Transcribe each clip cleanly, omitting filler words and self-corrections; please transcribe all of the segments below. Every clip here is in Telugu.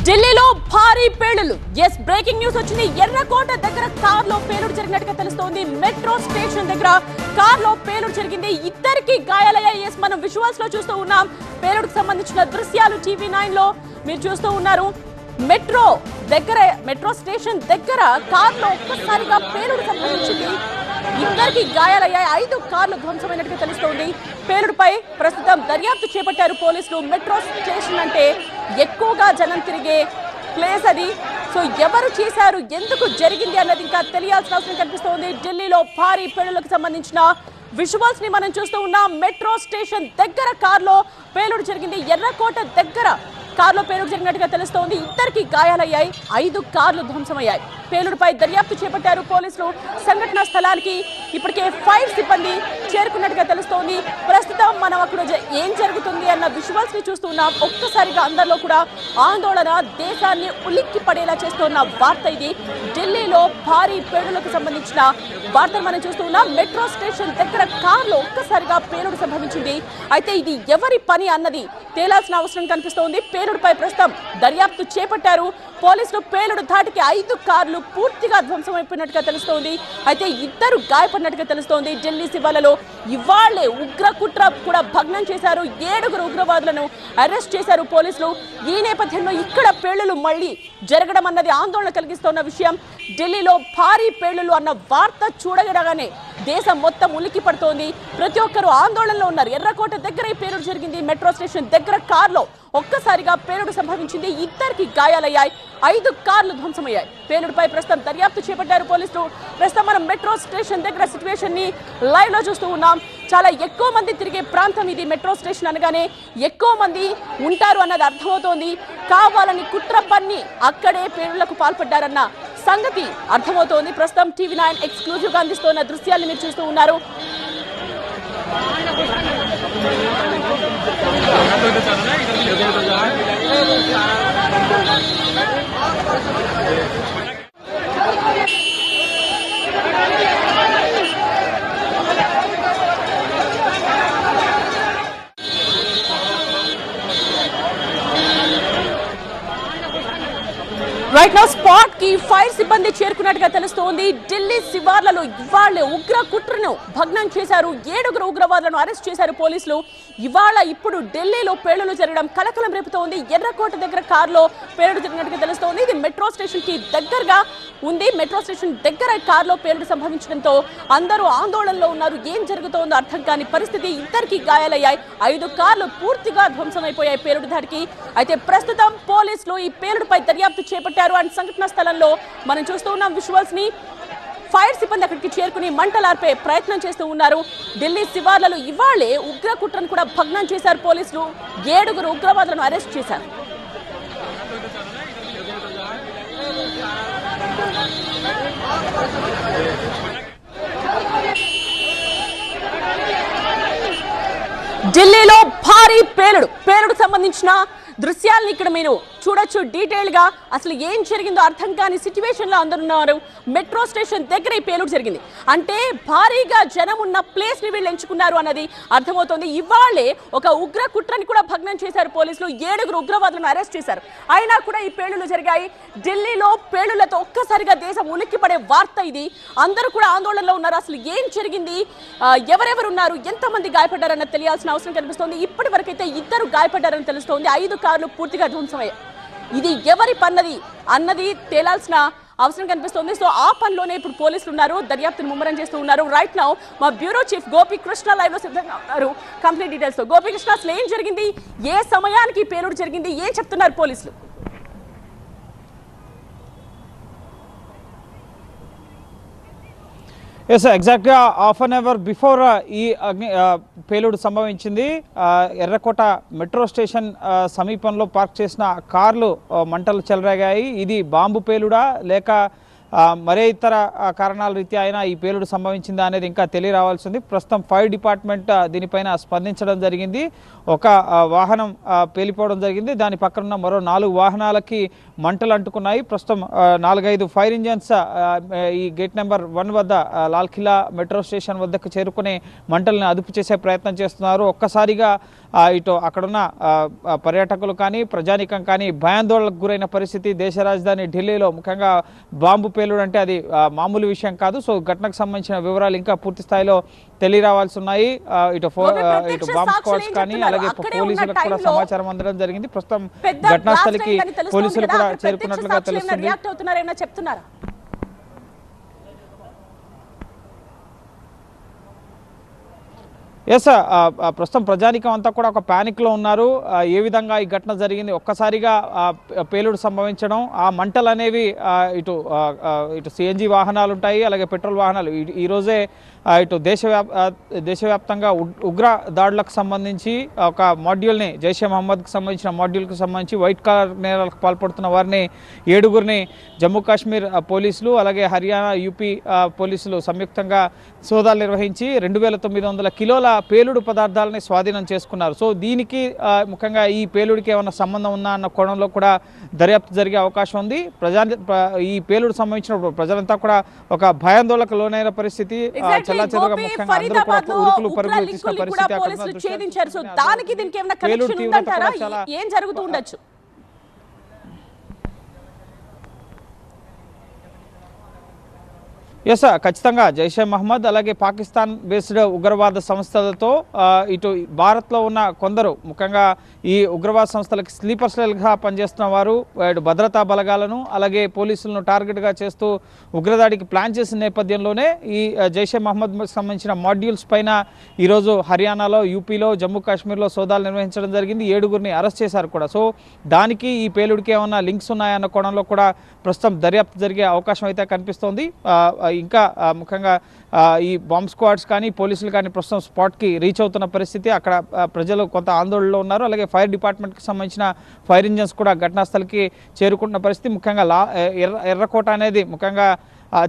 ఢిల్లీలో భారీ పేలుళ్లు. ఎస్, బ్రేకింగ్ న్యూస్ వచ్చింది. ఎర్రకోట దగ్గర కార్లో పేలుడు జరిగినట్టుగా తెలుస్తోంది. మెట్రో స్టేషన్ దగ్గర కార్లో పేలుడు జరిగింది. ఇద్దరికి గాయాలయ్యాయి. ఎస్, మనం విజువల్స్ లో చూస్తూ ఉన్నాం. పేలుడుకు సంబంధించిన దృశ్యాలు టీవీ9 లో మీరు చూస్తూ ఉన్నారు. మెట్రో స్టేషన్ దగ్గర కార్లో ఒక్కసారిగా పేలుడు సంభవించింది. ఇద్దరికి గాయాలయ్యాయి. 5 కార్లు ధ్వంసమైనట్టుగా తెలుస్తోంది. పేలుడుపై ప్రస్తుతం దర్యాప్తు చేపట్టారు పోలీసులు. మెట్రో స్టేషన్ అంటే ఎక్కువగా జనం తిరిగే ప్లేస్ అది. సో ఎవరు చేశారు, ఎందుకు జరిగింది అన్నది ఇంకా తెలియాల్సిన అవసరం కనిపిస్తోంది. ఢిల్లీలో భారీ పేలుళ్లకు సంబంధించిన విజువల్స్ ని మనం చూస్తూ ఉన్నాం. మెట్రో స్టేషన్ దగ్గర కార్లో పేలుడు జరిగింది. ఎర్రకోట దగ్గర కార్లో పేలుడు జరిగినట్టుగా తెలుస్తోంది. ఇద్దరికి గాయాలయ్యాయి. 5 కార్లు ధ్వంసమయ్యాయి. పేలుడుపై దర్యాప్తు చేపట్టారు పోలీసులు. సంఘటనా స్థలానికి ఇప్పటికే ఫైర్ సిబ్బంది చేరుకున్నట్టుగా తెలుస్తోంది. ప్రస్తుతం మనం అక్కడ ఏం జరుగుతుంది అన్న విజువల్స్ ని చూస్తున్నాం. ఒక్కసారిగా అందరిలో కూడా ఆందోళన, దేశాన్ని ఉలిక్కి పడేలా చేస్తున్న వార్త ఇది. ఢిల్లీలో భారీ పేలుళ్లకు సంబంధించిన వార్తను మనం చూస్తూ ఉన్నాం. మెట్రో స్టేషన్ దగ్గర కార్లో ఒక్కసారిగా పేలుడు సంభవించింది. అయితే ఇది ఎవరి పని అన్నది తేలాల్సిన అవసరం కనిపిస్తోంది. పేలుడుపై ప్రస్తుతం దర్యాప్తు చేపట్టారు పోలీసులు. పేలుడు ధాటికి 5 కార్లు పూర్తిగా ధ్వంసమైపోయినట్టుగా తెలుస్తోంది. అయితే ఇద్దరు గాయపడినట్టుగా తెలుస్తోంది. ఢిల్లీ శివార్లలో ఇవాళ్లే ఉగ్ర కుట్ర కూడా భగ్నం చేశారు. 7 ఉగ్రవాదులను అరెస్ట్ చేశారు పోలీసులు. ఈ నేపథ్యంలో ఇక్కడ పేలుళ్లు మళ్లీ జరగడం అన్నది ఆందోళన కలిగిస్తున్న విషయం. ఢిల్లీలో భారీ పేలుళ్లు అన్న వార్త చూడగానే దేశం మొత్తం ఉలిక్కి పడుతోంది. ప్రతి ఒక్కరూ ఆందోళనలో ఉన్నారు. ఎర్రకోట దగ్గర ఈ పేలుడు జరిగింది. మెట్రో స్టేషన్ దగ్గర కార్లో ఒక్కసారిగా పేలుడు సంభవించింది. ఇద్దరికి గాయాలయ్యాయి. 5 కార్లు ధ్వంసమయ్యాయి. పేలుడుపై ప్రస్తుతం దర్యాప్తు చేపట్టారు పోలీసులు. ప్రస్తుతం మనం మెట్రో స్టేషన్ దగ్గర సిచ్యువేషన్ ని లైవ్ లో చూస్తూ ఉన్నాం. చాలా ఎక్కువ మంది తిరిగే ప్రాంతం ఇది. మెట్రో స్టేషన్ అనగానే ఎక్కువ మంది ఉంటారు అన్నది అర్థమవుతోంది. కావాలని కుట్ర పన్ని అక్కడే పేలుళ్లకు పాల్పడ్డారన్న సంగతి అర్థమవుతోంది. ప్రస్తుతం టీవీ9 ఎక్స్క్లూజివ్ గా అందిస్తున్న దృశ్యాన్ని మీరు చూస్తూ ఉన్నారు. రైట్ నౌ స్పాట్ కి ఫైర్ సిబ్బంది చేరుకున్నట్టుగా తెలుస్తోంది. ఢిల్లీ శివార్లలో ఇవాళ్లే ఉగ్ర కుట్రను భగ్నం చేశారు. 7 ఉగ్రవాదులను అరెస్ట్ చేశారు పోలీసులు. ఇప్పుడు ఢిల్లీలో పేలుళ్లు జరగడం కలకలం రేపుతోంది. ఎర్రకోట దగ్గర కార్లో పేలుడు జరిగినట్టుగా తెలుస్తోంది. ఇది మెట్రో స్టేషన్ కి దగ్గరగా ఉంది. మెట్రో స్టేషన్ దగ్గర కార్లో పేలుడు సంభవించడంతో అందరూ ఆందోళనలో ఉన్నారు. ఏం జరుగుతోందో అర్థం కాని పరిస్థితి. ఇద్దరికి గాయాలయ్యాయి. 5 కార్లు పూర్తిగా ధ్వంసమైపోయాయి పేలుడు ధాటికి. అయితే ప్రస్తుతం పోలీసులు ఈ పేలుడుపై దర్యాప్తు చేపట్టారు. అండ్ సంఘటనా స్థలంలో మనం చూస్తూ ఉన్నాం విజువల్స్ ని. ఫైర్ సిబ్బంది అక్కడికి చేరుకుని మంటలార్పే ప్రయత్నం చేస్తూ ఉన్నారు. ఢిల్లీ శివార్లలో ఇవాళ్లే ఉగ్ర కుట్రను కూడా భగ్నం చేశారు పోలీసులు. 7 ఉగ్రవాదులను అరెస్ట్ చేశారు. ఢిల్లీలో భారీ పేలుడు సంబంధించిన దృశ్యాలను ఇక్కడ మీరు చూడొచ్చు. డీటెయిల్ గా అసలు ఏం జరిగిందో అర్థం కాని సిచ్యువేషన్ లో అందరున్నారు. మెట్రో స్టేషన్ దగ్గర ఈ పేలుడు జరిగింది అంటే భారీగా జనం ఉన్న ప్లేస్ ని వీళ్ళు ఎంచుకున్నారు అన్నది అర్థమవుతోంది. ఇవాళ్లే ఒక ఉగ్ర కుట్రని కూడా భగ్నం చేశారు పోలీసులు. 7 ఉగ్రవాదులను అరెస్ట్ చేశారు. అయినా కూడా ఈ పేలుళ్లు జరిగాయి. ఢిల్లీలో పేలుళ్లతో ఒక్కసారిగా దేశం ఉలిక్కి పడే వార్త ఇది. అందరూ కూడా ఆందోళనలో ఉన్నారు. అసలు ఏం జరిగింది, ఎవరెవరు ఉన్నారు, ఎంతమంది గాయపడ్డారన్నది తెలియాల్సిన అవసరం కనిపిస్తోంది. ఇప్పటి వరకైతే 2 గాయపడ్డారని తెలుస్తోంది. 5 కార్లు పూర్తిగా ధ్వంసమయ్యాయి. ఇది ఎవరి పన్నది అన్నది తేలాల్సిన అవసరం కనిపిస్తోంది. సో ఆ పనిలోనే ఇప్పుడు పోలీసులు ఉన్నారు. దర్యాప్తును ముమ్మరం చేస్తూ ఉన్నారు. రైట్ నౌ మా బ్యూరో చీఫ్ గోపీకృష్ణ లైవ్ లో సిద్ధంగా ఉన్నారు కంప్లీట్ డీటెయిల్స్ తో. గోపీకృష్ణ, అసలు ఏం జరిగింది, ఏ సమయానికి పేలుడు జరిగింది, ఏం చెప్తున్నారు పోలీసులు? ఎస్, ఎగ్జాక్ట్గా హాఫ్ అన్ అవర్ బిఫోర్ ఈ పేలుడు సంభవించింది. ఎర్రకోట మెట్రో స్టేషన్ సమీపంలో పార్క్ చేసిన కార్లు మంటలు చెలరేగాయి. ఇది బాంబు పేలుడా లేక మరే ఇతర కారణాల రీత్యా అయినా ఈ పేలుడు సంభవించిందా అనేది ఇంకా తెలియరావాల్సింది. ప్రస్తుతం ఫైర్ డిపార్ట్మెంట్ దీనిపైన స్పందించడం జరిగింది. ఒక వాహనం పేలిపోవడం జరిగింది. దాని పక్కన ఉన్న మరో 4 వాహనాలకి మంటలు అంటుకున్నాయి. ప్రస్తుతం 4-5 ఫైర్ ఇంజన్స్ ఈ గేట్ నెంబర్ 1 వద్ద లాల్ కిల్లా మెట్రో స్టేషన్ వద్దకు చేరుకుని మంటలను అదుపు చేసే ప్రయత్నం చేస్తున్నారు. ఒక్కసారిగా ఇటు అక్కడున్న పర్యాటకులు కానీ ప్రజానికం కానీ భయాందోళనకు గురైన పరిస్థితి. దేశ రాజధాని ఢిల్లీలో ముఖ్యంగా బాంబు పేలుడు అంటే అది మామూలు విషయం కాదు. సో ఘటనకు సంబంధించిన వివరాలు ఇంకా పూర్తి స్థాయిలో తెలియరావాల్సి ఉన్నాయి. ఇటు బాంబ్ స్క్వాడ్స్ కానీ అలాగే పోలీసులకు కూడా సమాచారం అందడం జరిగింది. ప్రస్తుతం ఘటనా స్థలికి పోలీసులు కూడా చేరుకున్నట్లుగా తెలుస్తుంది. చెప్తున్నారా? ఎస్, ప్రస్తుతం ప్రజానికం అంతా కూడా ఒక ప్యానిక్లో ఉన్నారు. ఏ విధంగా ఈ ఘటన జరిగింది, ఒక్కసారిగా పేలుడు సంభవించడం, ఆ మంటలు అనేవి ఇటు సిఎన్జి వాహనాలు ఉంటాయి, అలాగే పెట్రోల్ వాహనాలు. ఈరోజే ఇటు దేశవ్యాప్తంగా ఉగ్ర దాడులకు సంబంధించి ఒక మాడ్యూల్ని, జైషే మహమ్మద్కి సంబంధించిన మాడ్యూల్కి సంబంధించి వైట్ కాలర్ నేరాలకు పాల్పడుతున్న వారిని 7గురిని జమ్మూ కాశ్మీర్ పోలీసులు అలాగే హర్యానా యూపీ పోలీసులు సంయుక్తంగా సోదాలు నిర్వహించి 2900 కిలోల పేలుడు పదార్థాలని స్వాధీనం చేసుకున్నారు. సో దీనికి ముఖ్యంగా ఈ పేలుడికి ఏమైనా సంబంధం ఉందా అన్న కోణంలో కూడా దర్యాప్తు జరిగే అవకాశం ఉంది. ఈ పేలుడు సంబంధించిన ప్రజలంతా కూడా ఒక భయాందోళనకు లోనైన పరిస్థితి, చెల్లాచెదురుగా ముఖ్యంగా అందరూ కూడా ఉరుకులు పరుగులు తీసిన పరిస్థితి ఏం జరుగుతూ ఉండొచ్చు? ఎస్, ఖచ్చితంగా జైషే మహమ్మద్ అలాగే పాకిస్తాన్ బేస్డ్ ఉగ్రవాద సంస్థలతో ఇటు భారత్లో ఉన్న కొందరు ముఖ్యంగా ఈ ఉగ్రవాద సంస్థలకు స్లీపర్ సెల్గా పనిచేస్తున్న వారు భద్రతా బలగాలను అలాగే పోలీసులను టార్గెట్గా చేస్తూ ఉగ్రదాడికి ప్లాన్ చేసిన నేపథ్యంలోనే ఈ జైషే మహమ్మద్ సంబంధించిన మాడ్యూల్స్ పైన ఈరోజు హర్యానాలో, యూపీలో, జమ్మూ కాశ్మీర్లో సోదాలు నిర్వహించడం జరిగింది. 7గురిని అరెస్ట్ చేశారు కూడా. సో దానికి ఈ పేలుడికి ఏమన్నా లింక్స్ ఉన్నాయన్న కోణంలో కూడా ప్రస్తుతం దర్యాప్తు జరిగే అవకాశం అయితే కనిపిస్తోంది. ఇంకా ముఖ్యంగా ఈ బాంబ్ స్క్వాడ్స్ కానీ పోలీసులు కానీ ప్రస్తుతం స్పాట్కి రీచ్ అవుతున్న పరిస్థితి. అక్కడ ప్రజలు కొంత ఆందోళనలో ఉన్నారు. అలాగే ఫైర్ డిపార్ట్మెంట్కి సంబంధించిన ఫైర్ ఇంజన్స్ కూడా ఘటనా స్థలికి చేరుకుంటున్న పరిస్థితి. ముఖ్యంగా ఎర్రకోట అనేది ముఖ్యంగా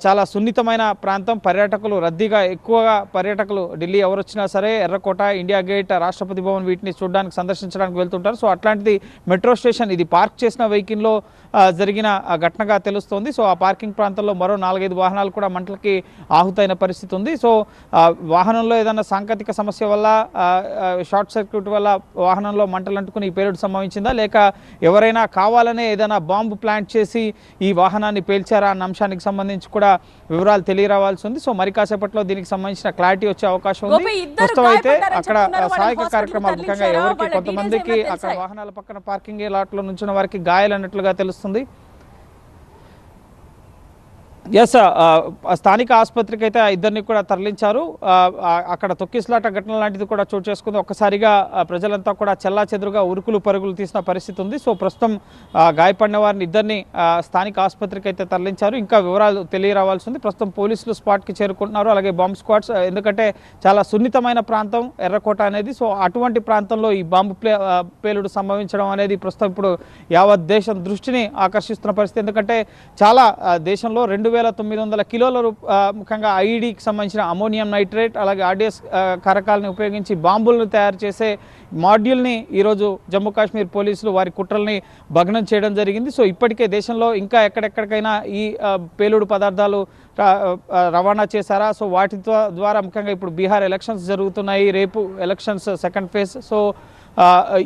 చాలా సున్నితమైన ప్రాంతం. పర్యాటకులు రద్దీగా ఎక్కువగా పర్యాటకులు ఢిల్లీ ఎవరు వచ్చినా సరే ఎర్రకోట, ఇండియా గేట్, రాష్ట్రపతి భవన్ వీటిని చూడడానికి సందర్శించడానికి వెళ్తుంటారు. సో అట్లాంటిది మెట్రో స్టేషన్, ఇది పార్క్ చేసిన వెహికల్లో జరిగిన ఘటనగా తెలుస్తోంది. సో ఆ పార్కింగ్ ప్రాంతంలో మరో 4-5 వాహనాలు కూడా మంటలకి ఆహుతైన పరిస్థితి ఉంది. సో వాహనంలో ఏదైనా సాంకేతిక సమస్య వల్ల, షార్ట్ సర్క్యూట్ వల్ల వాహనంలో మంటలు అంటుకుని ఈ పేలుడు సంభవించిందా, లేక ఎవరైనా కావాలనే ఏదైనా బాంబు ప్లాంట్ చేసి ఈ వాహనాన్ని పేల్చారా అన్న అంశానికి సంబంధించి కూడా వివరాలు తెలియరావాల్సి ఉంది. సో మరి కాసేపట్లో దీనికి సంబంధించిన క్లారిటీ వచ్చే అవకాశం ఉంది. ప్రస్తుతం అయితే అక్కడ సహాయక కార్యక్రమాలు ముఖ్యంగా ఎవరికి కొంతమందికి అక్కడ వాహనాల పక్కన పార్కింగ్ లాట్లో నుంచిన వారికి గాయాలన్నట్లుగా తెలుస్తుంది. ఎస్, స్థానిక ఆసుపత్రికి అయితే ఇద్దరిని కూడా తరలించారు. అక్కడ తొక్కిసలాట ఘటన లాంటిది కూడా చోటు చేసుకుంది. ఒక్కసారిగా ప్రజలంతా కూడా చెల్లాచెదురుగా ఉరుకులు పరుగులు తీసిన పరిస్థితి ఉంది. సో ప్రస్తుతం గాయపడిన వారిని ఇద్దరిని స్థానిక ఆసుపత్రికి అయితే తరలించారు. ఇంకా వివరాలు తెలియరావాల్సి ఉంది. ప్రస్తుతం పోలీసులు స్పాట్కి చేరుకుంటున్నారు, అలాగే బాంబ్ స్క్వాడ్స్. ఎందుకంటే చాలా సున్నితమైన ప్రాంతం ఎర్రకోట అనేది. సో అటువంటి ప్రాంతంలో ఈ బాంబు పేలుడు సంభవించడం అనేది ప్రస్తుతం ఇప్పుడు యావత్ దేశం దృష్టిని ఆకర్షిస్తున్న పరిస్థితి. ఎందుకంటే చాలా దేశంలో 2900 కిలోల ముఖ్యంగా ఐఈడీకి సంబంధించిన అమోనియం నైట్రేట్ అలాగే ఆర్డిఎస్ కారకాలను ఉపయోగించి బాంబులను తయారు చేసే మాడ్యూల్ని ఈరోజు జమ్మూ కాశ్మీర్ పోలీసులు వారి కుట్రల్ని భగ్నం చేయడం జరిగింది. సో ఇప్పటికే దేశంలో ఇంకా ఎక్కడెక్కడికైనా ఈ పేలుడు పదార్థాలు రవాణా చేశారా? సో వాటి ద్వారా ముఖ్యంగా ఇప్పుడు బీహార్ ఎలక్షన్స్ జరుగుతున్నాయి, రేపు ఎలక్షన్స్ సెకండ్ ఫేజ్. సో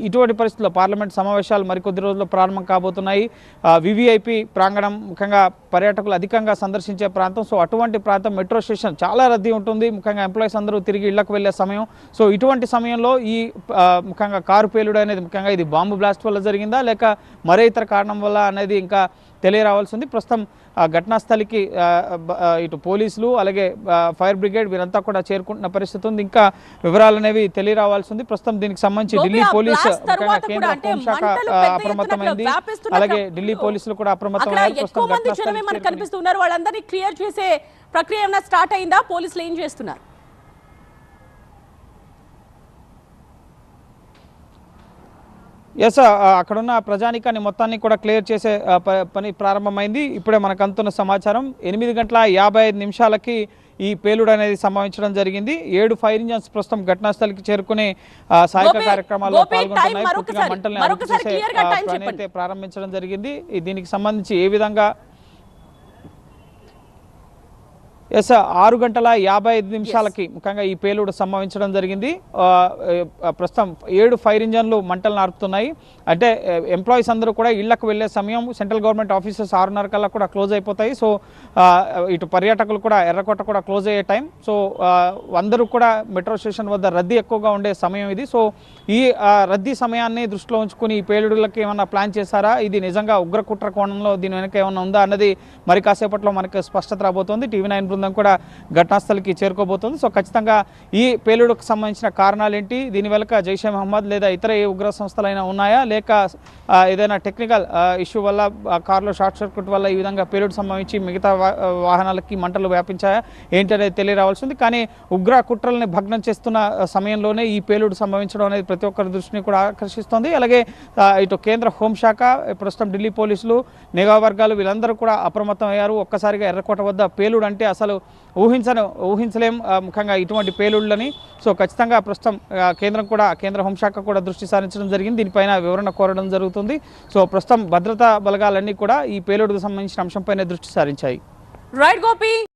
ఇటువంటి పరిస్థితుల్లో పార్లమెంట్ సమావేశాలు మరికొద్ది రోజుల్లో ప్రారంభం కాబోతున్నాయి. వివిఐపి ప్రాంగణం ముఖ్యంగా పర్యాటకులు అధికంగా సందర్శించే ప్రాంతం. సో అటువంటి ప్రాంతం మెట్రో స్టేషన్ చాలా రద్దీ ఉంటుంది, ముఖ్యంగా ఎంప్లాయీస్ అందరూ తిరిగి ఇళ్లకు వెళ్ళే సమయం. సో ఇటువంటి సమయంలో ఈ ముఖ్యంగా కారు పేలుడు అనేది ముఖ్యంగా ఇది బాంబు బ్లాస్ట్ వల్ల జరిగిందా లేక మరే ఇతర కారణం వల్ల అనేది ఇంకా తెలియరావాల్సి ఉంది. ప్రస్తుతం ఘటనా స్థలికి ఇటు పోలీసులు అలాగే ఫైర్ బ్రిగేడ్ వీరంతా కూడా చేరుకుంటున్న పరిస్థితి ఉంది. ఇంకా వివరాలు అనేవి తెలియరావాల్సి ఉంది. ప్రస్తుతం దీనికి సంబంధించి ఢిల్లీ పోలీసు కేంద్ర హోంశాఖ అప్రమత్తమైంది, అలాగే ఢిల్లీ పోలీసులు కూడా అప్రమత్తమయ్యారు. కనిపిస్తున్నారు, వాళ్ళందరినీ క్లియర్ చేసే ప్రక్రియ ఏమైనా స్టార్ట్ అయిందా? పోలీసులు ఏం చేస్తున్నారు? ఎస్, అక్కడున్న ప్రజానికాన్ని మొత్తాన్ని కూడా క్లియర్ చేసే పని ప్రారంభమైంది. ఇప్పుడే మనకు అందుతున్న సమాచారం 8:55 ఈ పేలుడు అనేది సంభవించడం జరిగింది. 7 ఫైర్ ఇంజన్స్ ప్రస్తుతం ఘటనా స్థలికి చేరుకుని సహాయక కార్యక్రమాల్లో పాల్గొంటున్నాయి. పూర్తిగా మంటల్ని అదుపు చేసే పని అయితే ప్రారంభించడం జరిగింది. దీనికి సంబంధించి ఏ విధంగా ఎస్ 6:55 ముఖ్యంగా ఈ పేలుడు సంభవించడం జరిగింది. ప్రస్తుతం 7 ఫైర్ ఇంజన్లు మంటలు నార్పుతున్నాయి. అంటే ఎంప్లాయీస్ అందరూ కూడా ఇళ్లకు వెళ్లే సమయం సెంట్రల్ గవర్నమెంట్ ఆఫీసెస్ 6:30 కల్లా కూడా క్లోజ్ అయిపోతాయి. సో ఇటు పర్యాటకులు కూడా ఎర్రకోట కూడా క్లోజ్ అయ్యే టైం. సో అందరూ కూడా మెట్రో స్టేషన్ వద్ద రద్దీ ఎక్కువగా ఉండే సమయం ఇది. సో ఈ రద్దీ సమయాన్ని దృష్టిలో ఉంచుకుని ఈ పేలుడులకి ఏమన్నా ప్లాన్ చేశారా, ఇది నిజంగా ఉగ్రకుట్ర కోణంలో దీని వెనక ఏమన్నా ఉందా అన్నది మరి కాసేపట్లో మనకు స్పష్టత రాబోతోంది. TV9 బృందం కూడా ఘటనాస్థలికి చేరుకోబోతోంది. సో ఖచ్చితంగా ఈ పేలుడుకు సంబంధించిన కారణాలు ఏంటి, దీని వెనుక జైషే మహమ్మద్ లేదా ఇతర ఏ ఉగ్ర సంస్థలైనా ఉన్నాయా, లేక ఏదైనా టెక్నికల్ ఇష్యూ వల్ల కార్లో షార్ట్ సర్క్యూట్ వల్ల ఈ విధంగా పేలుడు సంభవించి మిగతా వాహనాలకి మంటలు వ్యాపించాయా ఏంటి అనేది తెలియరావాల్సింది. కానీ ఉగ్ర కుట్రల్ని భగ్నం చేస్తున్న సమయంలోనే ఈ పేలుడు సంభవించడం అనేది ప్రతి ఒక్కరి దృష్టిని కూడా ఆకర్షిస్తోంది. అలాగే ఇటు కేంద్ర హోంశాఖ, ప్రస్తుతం ఢిల్లీ పోలీసులు, నిఘా వర్గాలు వీళ్ళందరూ కూడా అప్రమత్తం అయ్యారు. ఒక్కసారిగా ఎర్రకోట వద్ద పేలుడు అంటే అసలు ఊహించలేం ముఖ్యంగా ఇటువంటి పేలుళ్ళని. సో ఖచ్చితంగా ప్రస్తుతం కేంద్ర హోంశాఖ కూడా దృష్టి సారించడం జరిగింది. దీనిపైన వివరణ కోరడం జరుగుతుంది. సో ప్రస్తుతం భద్రతా బలగాలన్నీ కూడా ఈ పేలుడుకు సంబంధించిన అంశంపైనే దృష్టి సారించాయి. రైట్ గోపి.